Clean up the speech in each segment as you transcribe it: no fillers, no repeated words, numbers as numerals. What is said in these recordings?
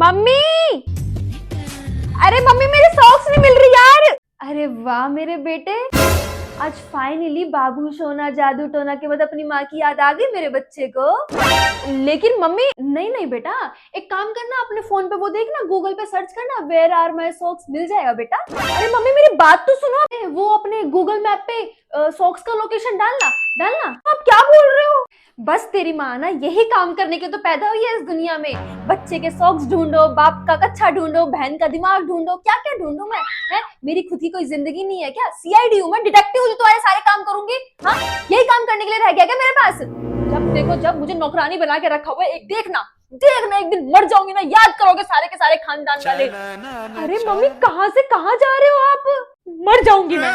Mummy. अरे mummy मेरे socks नहीं मिल रही यार। अरे वाह मेरे बेटे, आज फाइनली बाबू सोना जादू टोना के बाद अपनी माँ की याद आ गई मेरे बच्चे को। लेकिन मम्मी नहीं नहीं बेटा, एक काम करना, अपने फोन पे वो देखना, गूगल पे सर्च करना, वेयर आर माई सॉक्स, मिल जाएगा बेटा। अरे मम्मी मेरी बात तो सुनो, वो अपने गूगल मैप पे सॉक्स का लोकेशन डालना डालना। आप क्या बोल रहे हो? बस तेरी माँ ना यही काम करने के तो पैदा हुई है इस दुनिया में। बच्चे के सॉक्स ढूंढो, बाप का कच्चा ढूंढो, बहन का दिमाग ढूंढो, क्या क्या ढूंढूं मैं? है मेरी खुद की कोई जिंदगी नहीं है क्या? सीआईडी हूँ मैं, डिटेक्टिव हूँ जो तुम्हारे सारे काम करूंगी। हाँ यही काम करने के लिए रह गया क्या मेरे पास? जब देखो जब मुझे नौकरानी बना के रखा हुआ है। एक देखना देखना, एक दिन मर जाऊंगी ना, याद करोगे सारे के सारे खानदान वाले। अरे मम्मी कहाँ से कहाँ जा रहे हो आप? मर जाऊंगी मैं।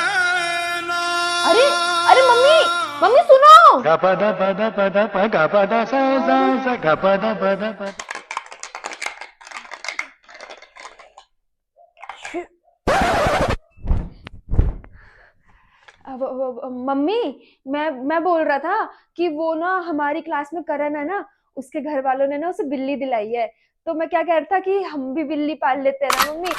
अरे अरे मम्मी मम्मी सुनो। मम्मी मैं बोल रहा था कि वो ना हमारी क्लास में करण है ना, उसके घर वालों ने ना उसे बिल्ली दिलाई है। तो मैं क्या कह रहा था कि हम भी बिल्ली पाल लेते हैं ना मम्मी।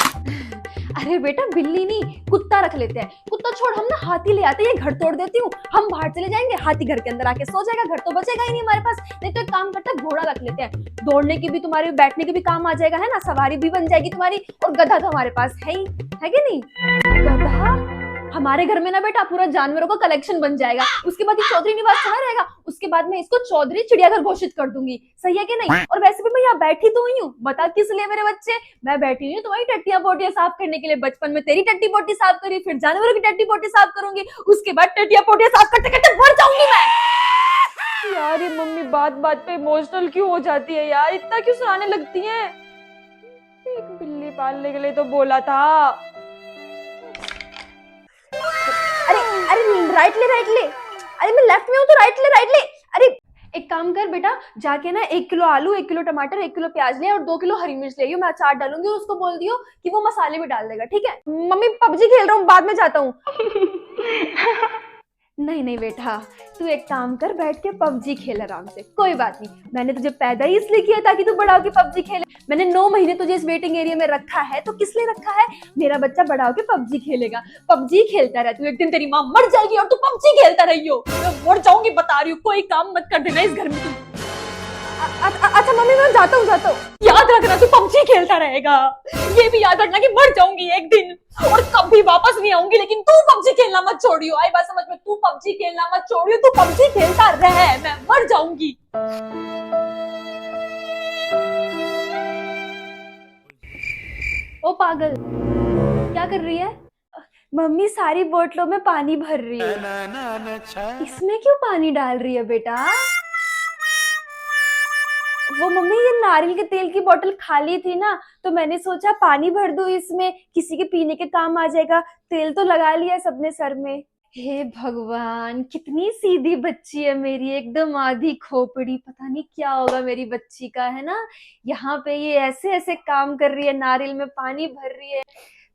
अरे बेटा बिल्ली नहीं, कुत्ता रख लेते हैं। कुत्ता छोड़, हम ना हाथी ले आते हैं, ये घर तोड़ देती हूँ, हम बाहर चले जाएंगे, हाथी घर के अंदर आके सो जाएगा, घर तो बचेगा ही नहीं हमारे पास। नहीं तो एक काम करते हैं, घोड़ा रख लेते हैं, दौड़ने की भी तुम्हारी, बैठने के भी काम आ जाएगा, है ना, सवारी भी बन जाएगी तुम्हारी। और गधा तो हमारे पास है ही, है कि नहीं? गधा हमारे घर में ना बेटा पूरा जानवरों का कलेक्शन बन जाएगा। उसके बाद ये चौधरी निवास कहाँ रहेगा? उसके बाद मैं इसको चौधरी चिड़ियाघर घोषित कर दूंगी। सही है कि नहीं? और वैसे भी मैं यहाँ बैठी तो हुई हूँ, बता किस लिए मेरे बच्चे? मैं बैठी हुई हूँ तुम्हारी टट्टियां बोटियां साफ करने के लिए। बचपन में तेरी टट्टी बोटी साफ करी, फिर जानवरों की टट्टी बोटी साफ करूंगी, उसके बाद टट्टियां बोटियां साफ करते करते मर जाऊंगी मैं। यार ये मम्मी बात बात पे इमोशनल क्यों हो जाती है यार? इतना क्यों सुनाने लगती है? एक बिल्ली पालने के लिए तो बोला था। अरे अरे राइट ले। अरे मैं लेफ्ट में हूँ तो राइट ले। अरे एक काम कर बेटा, जाके ना 1 किलो आलू, 1 किलो टमाटर, 1 किलो प्याज ले और 2 किलो हरी मिर्च ले। मैं अचार डालूंगी, उसको बोल दियो कि वो मसाले भी डाल देगा, ठीक है? मम्मी पबजी खेल रहा हूँ, बाद में जाता हूँ। नहीं नहीं बेटा, तू एक काम कर, बैठ के पबजी खेल आराम से, कोई बात नहीं। मैंने तुझे पैदा ही इसलिए किया ताकि तू बड़ा होके पबजी खेले। मैंने 9 महीने तुझे इस वेटिंग एरिया में रखा है, तो किस लिए रखा है? मेरा बच्चा बड़ा होके पबजी खेलेगा, पबजी खेलता रह तू। एक दिन तेरी माँ मर जाएगी और तू पबजी खेलता रही हो। मैं मर जाऊंगी बता रही हूँ, कोई काम मत कर देना इस घर में तू। अच्छा मम्मी मैं जाता हूँ। याद रखना तू पबजी खेलता रहेगा, ये भी याद रखना कि मर जाऊंगी एक दिन और कभी वापस नहीं आऊंगी, लेकिन तू पबजी खेलना मत छोड़ियो। आई बात समझ में? तू पबजी खेलना मत छोड़ियो, तू पबजी खेलता रह, मैं मर जाऊंगी। ओ पागल, क्या कर रही है? मम्मी सारी बोतलों में पानी भर रही है। इसमें क्यों पानी डाल रही है बेटा? वो मम्मी ये नारियल के तेल की बोतल खाली थी ना, तो मैंने सोचा पानी भर दूं इसमें, किसी के पीने के काम आ जाएगा। तेल तो लगा लिया सबने सर में। हे भगवान, कितनी सीधी बच्ची है मेरी, एकदम आधी खोपड़ी। पता नहीं क्या होगा मेरी बच्ची का, है ना? यहाँ पे ये ऐसे ऐसे काम कर रही है, नारियल में पानी भर रही है।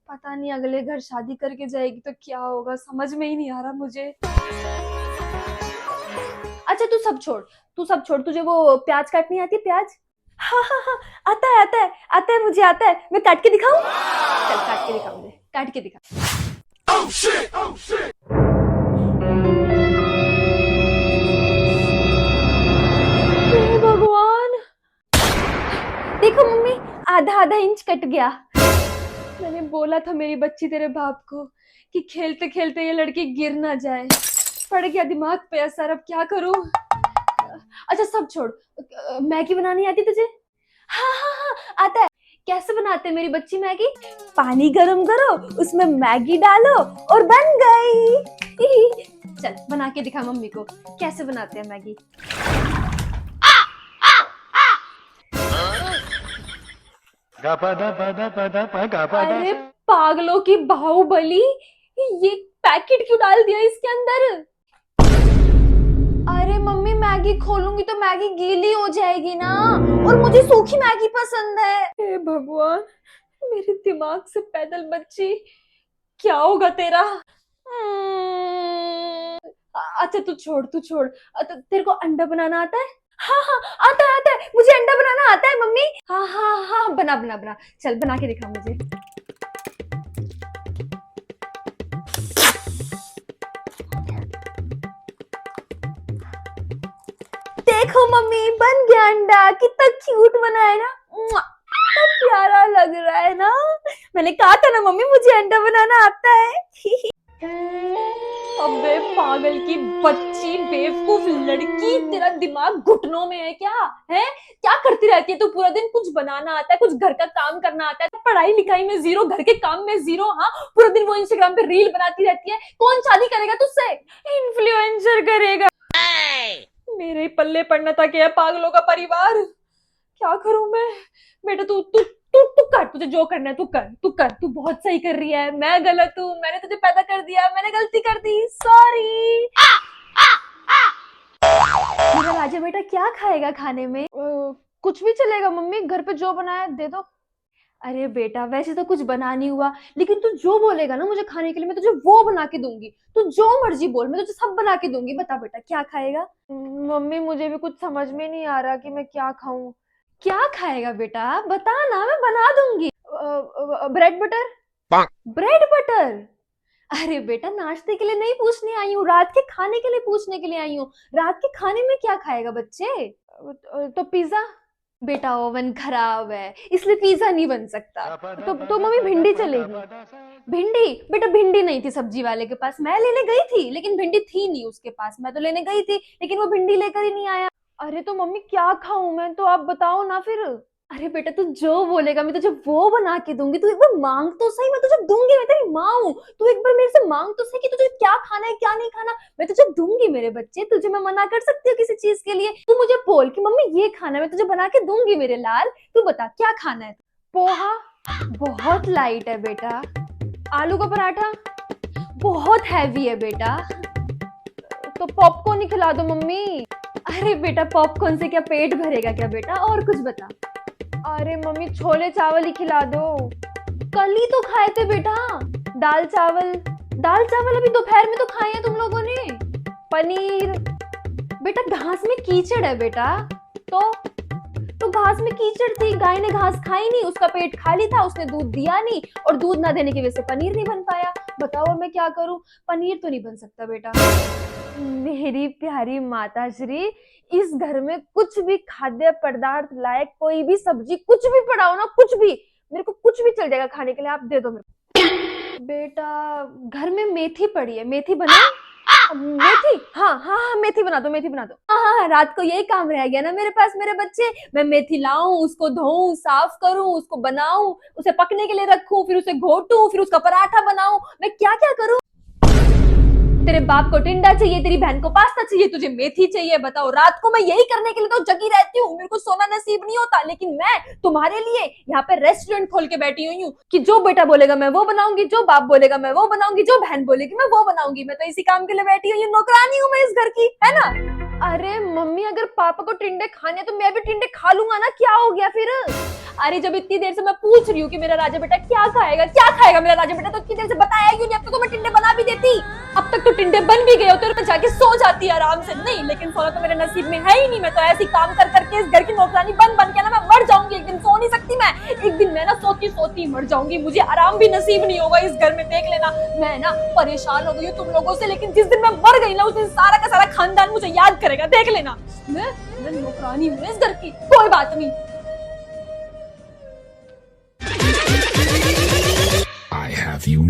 पता नहीं अगले घर शादी करके जाएगी तो क्या होगा, समझ में ही नहीं आ रहा मुझे। अच्छा तू सब छोड़, तुझे वो प्याज काटनी आती है? प्याज? हाँ, आता है मुझे आता है। मैं काट के दिखाऊं? चल काट के दिखाऊं, मुझे काट के दिखा। oh, shit. हे भगवान, देखो मम्मी, आधा इंच कट गया। मैंने बोला था मेरी बच्ची तेरे बाप को कि खेलते खेलते ये लड़की गिर ना जाए। पड़ गया दिमाग पे असर, अब क्या करूं? अच्छा सब छोड़, मैगी बनानी आती तुझे? हाँ आता है। कैसे बनाते हैं मेरी बच्ची मैगी? पानी गरम करो, उसमें मैगी डालो और बन गई। चल बना के दिखा मम्मी को, कैसे बनाते हैं मैगी। अरे पागलों की बाहुबली, ये पैकेट क्यों डाल दिया इसके अंदर? अरे मम्मी मैगी खोलूंगी तो मैगी गीली हो जाएगी ना, और मुझे सूखी मैगी पसंद है। हे भगवान, मेरे दिमाग से पैदल बच्ची, क्या होगा तेरा? अच्छा तू छोड़। तेरे को अंडा बनाना आता है? हाँ आता है, मुझे अंडा बनाना बनाना आता है मम्मी? हाँ हाँ हाँ, बना बना बना, चल बना के दिखा मुझे। देखो मम्मी, बन गया अंडा, कितना क्यूट बना है ना, मुआ, कितना प्यारा लग रहा है ना। मैंने कहा था ना मम्मी, मुझे अंडा बनाना आता है। अबे पागल की बच्ची, बेवकूफ लड़की, तेरा दिमाग घुटनों में है क्या? है क्या करती रहती है तू पूरा दिन? कुछ बनाना आता है, कुछ घर का काम करना आता है, पढ़ाई लिखाई में जीरो, घर के काम में जीरो। हाँ, पूरा दिन वो इंस्टाग्राम पे रील बनाती रहती है। कौन शादी करेगा तुझसे? इन्फ्लुएंसर करेगा। मेरे ही पल्ले पड़ना था क्या पागलों का परिवार। क्या करूं मैं? बेटा तू तू तू तू कर, तुझे जो करना है तू कर, तू कर, तू बहुत सही कर रही है। मैं गलत हूँ, मैंने तुझे पैदा कर दिया, मैंने गलती कर दी, सॉरी। मेरा राजा बेटा क्या खाएगा खाने में? कुछ भी चलेगा मम्मी, घर पे जो बनाया दे दो। अरे बेटा, वैसे तो कुछ बना नहीं हुआ, लेकिन तू जो बोलेगा ना मुझे खाने के लिए, मैं तुझे वो बना के दूंगी। तू जो मर्जी बोल, मैं तुझे सब बना के दूंगी। बता बेटा क्या खाएगा? मम्मी मुझे भी कुछ समझ में नहीं आ रहा कि मैं क्या खाऊं। क्या खाएगा बेटा, बता ना, मैं बना दूंगी। Bread butter. Bread butter? अरे बेटा, नाश्ते के लिए नहीं पूछने आई हूँ, रात के खाने के लिए पूछने के लिए आई हूँ। रात के खाने में क्या खाएगा बच्चे? तो पिज्जा। बेटा ओवन खराब है, इसलिए पिज्जा नहीं बन सकता। तो मम्मी भिंडी चलेगी। भिंडी? बेटा भिंडी नहीं थी सब्जी वाले के पास, मैं लेने गई थी, लेकिन भिंडी थी नहीं उसके पास। मैं तो लेने गई थी, लेकिन वो भिंडी लेकर ही नहीं आया। अरे तो मम्मी क्या खाऊं मैं? तो आप बताओ ना फिर। अरे बेटा, तू जो बोलेगा मैं तुझे वो बना के दूंगी। तू एक बार मांग तो सही, मैं तुझे दूंगी, मैं तेरी माँ हूँ। तू एक बार मेरे से मांग तो सही कि तुझे क्या खाना है क्या नहीं खाना, मैं तुझे दूंगी मेरे बच्चे। तुझे मैं मना कर सकती हूँ किसी चीज के लिए? तू मुझे बोल कि मम्मी ये खाना है, मैं तुझे बना के दूंगी मेरे लाल। तू बता क्या खाना है? पोहा? बहुत लाइट है बेटा। आलू का पराठा? बहुत हैवी है बेटा। तो पॉपकॉर्न ही खिला दो मम्मी। अरे बेटा, पॉपकॉर्न से क्या पेट भरेगा क्या बेटा? और कुछ बता। अरे मम्मी, छोले चावल ही खिला दो। कल ही तो खाए थे बेटा दाल चावल। दाल चावल अभी दोपहर में तो खाए हैं तुम लोगों ने। पनीर? बेटा घास में कीचड़ है बेटा। तो घास में कीचड़ थी, गाय ने घास खाई नहीं, उसका पेट खाली था, उसने दूध दिया नहीं, और दूध ना देने की वजह से पनीर नहीं बन पाया। बताओ मैं क्या करूं? पनीर तो नहीं बन सकता बेटा। मेरी प्यारी माता श्री, इस घर में कुछ भी खाद्य पदार्थ लायक कोई भी सब्जी कुछ भी पड़ा हो ना, कुछ भी, मेरे को कुछ भी चल जाएगा खाने के लिए, आप दे दो मेरे को। बेटा घर में मेथी पड़ी है, मेथी बना। मेथी? हाँ हाँ हाँ, मेथी बना दो, मेथी बना दो। हाँ हाँ हाँ, रात को यही काम रह गया ना मेरे पास मेरे बच्चे। मैं मेथी लाऊं, उसको धोऊं, साफ करूं, उसको बनाऊं, उसे पकने के लिए रखूं, फिर उसे घोटूं, फिर उसका पराठा बनाऊं, मैं क्या क्या करूं। तेरे बाप को टिंडा चाहिए, तेरी बहन को पास्ता चाहिए, तुझे मेथी चाहिए। बताओ, रात को मैं यही करने के लिए तो जगी रहती हूँ, मेरे को सोना नसीब नहीं होता, लेकिन मैं तुम्हारे लिए यहाँ पे रेस्टोरेंट खोल के बैठी हुई हूँ कि जो बेटा बोलेगा मैं वो बनाऊंगी, जो बाप बोलेगा मैं वो बनाऊंगी, जो बहन बोलेगी मैं वो बनाऊंगी। मैं तो इसी काम के लिए बैठी हुई हूँ, नौकरानी हूँ मैं इस घर की, है ना? अरे मम्मी, अगर पापा को टिंडे खाने तो मैं भी टिंडे खा लूंगा ना, क्या हो गया फिर? अरे जब इतनी देर से मैं पूछ रही हूँ कि मेरा राजा बेटा क्या खाएगा मेरा राजा बेटा, तो इतनी देर से बताया क्यों नहीं? अब तक तो मैं टिंडे बना भी देती, अब तक तो टिंडे बन भी गए होते और मैं जाके सो जाती आराम से। नहीं, लेकिन सोना तो मेरे नसीब में है ही नहीं। मैं तो ऐसी काम कर करके इस घर की नौकरानी बन के ना मैं मर जाऊंगी एक दिन। सो नहीं सकती मैं, एक दिन मैं ना सोती सोती मर जाऊंगी, मुझे आराम भी नसीब नहीं होगा इस घर में। देख लेना, मैं ना परेशान हो गई हूँ तुम लोगों से, लेकिन जिस दिन मैं मर गई ना उस दिन सारा का सारा खानदान मुझे याद करेगा, देख लेना। मैं नौकरानी हूँ इस घर की, कोई बात नहीं। I have you